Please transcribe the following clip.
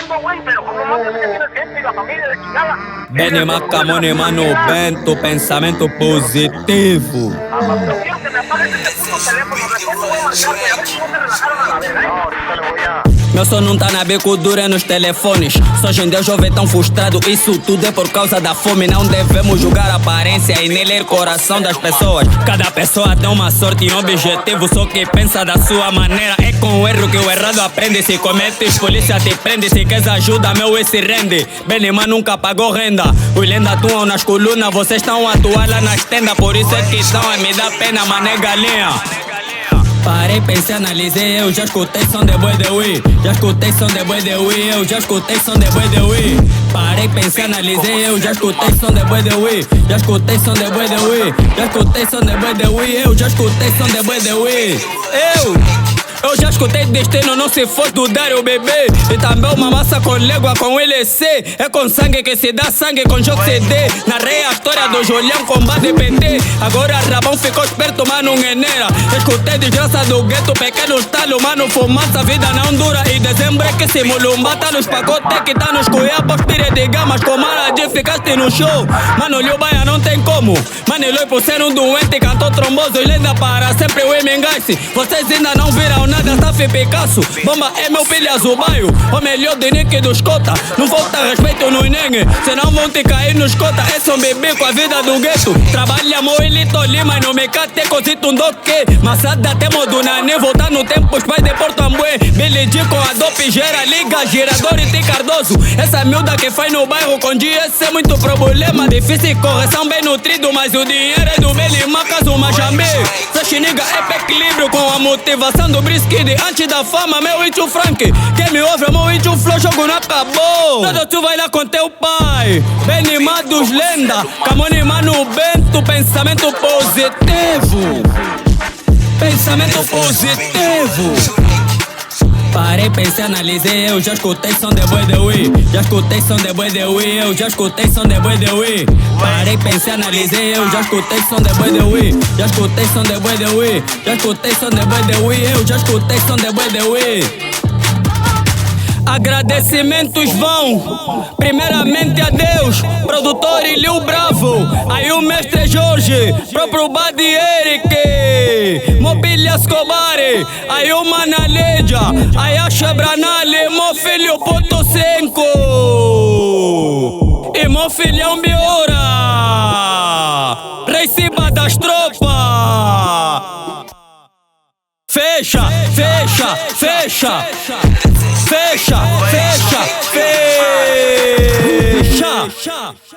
entiendo, güey, pero como no sé que tienes gente y la familia de chingada. Bene Macamone, mano, Bento, pensamento positivo. Yo quiero que me apagues ese puto teléfono, recién te voy a marcar, güey, a ver si no te relajaron a la verga, ¿eh? No, ahorita le voy a... Meu som não tá na bico dura nos telefones. Só hoje em dia o jovem tão frustrado. Isso tudo é por causa da fome. Não devemos julgar a aparência e nem ler o coração das pessoas. Cada pessoa tem uma sorte e um objetivo, só que pensa da sua maneira. É com o erro que o errado aprende. Se cometes, polícia te prende. Se queres ajuda, meu e se rende. Benima nunca pagou renda. Os lendas atuam nas colunas, vocês estão a atuar lá nas tendas. Por isso é que estão a me dar pena, mané galinha. Parei, pensei, analisei, eu já escutei som de boi de ui. Já escutei som de boi de ui, eu já escutei som de boi de ui. Parei, pensei, analisei, eu já escutei som de boi de ui. Já escutei som de boi de ui. Já escutei som de boi de ui, eu já escutei som de boi de ui. Eu já escutei destino, não se fosse do Dário bebê. E também uma massa com légua com LC. É com sangue que se dá sangue com jogo CD. Narrei a história do Julião com base PT. Agora Rabão ficou esperto, mano, Gueneira. Escutei desgraça do gueto, pequeno estalo, mano, fumaça, vida não dura. E dezembro é que se mulumba, tá nos pacotes que tá nos cuiabos, pire de gamas. Com Maraди ficaste no show. Mano, Liubaia não tem como. Mano, Eloi por ser um doente, cantou tromboso e lenda para sempre o Emengace. Vocês ainda não viram nada, tá Picasso. Bomba é meu filho Azubaio, o melhor de Nick dos Cota. Não falta respeito no Nengue, senão vão te cair nos Cota. Esse é um bebê com a vida do gueto. Trabalha Moelito Lima e não me cate cosito um doque. Massada temo do Nani, voltar no tempo, os pais de Porto Ambué. Billy D com a dope, gera liga, girador e T Cardoso. Essa miúda que faz no bairro com GS é muito problema. Difícil correção bem nutrido, mas o dinheiro é do Belima, caso Majamé. Essa xiniga é equilíbrio com a motivação do Briskid. Antes da fama, meu Itchu Frank. Quem me ouve é meu Itchu Flow, jogo não acabou. Todo tu vai lá com teu pai. Benima dos lenda, Camone mano Bento, pensamento positivo. Pensamento positivo. Parei, pensei, analisei, eu já escutei som de boi de ui. Já escutei som de boi de ui, eu já escutei som de boi de ui. Parei, pensei, analisei, eu já escutei som de boi de ui. Já escutei som de boi de ui. Já escutei som de boi de ui, eu já escutei som de boi de ui. Agradecimentos vão primeiramente a Deus, produtor Ilio Bravo. Aí o mestre Jorge, próprio Badi Eric, Mobilias Cobare. Aí o Manaleja, aí a Chebranale, meu filho Potosenko e meu filhão Biora, Reciba das tropas. Fecha, fecha, fecha. Fecha, fecha, fecha.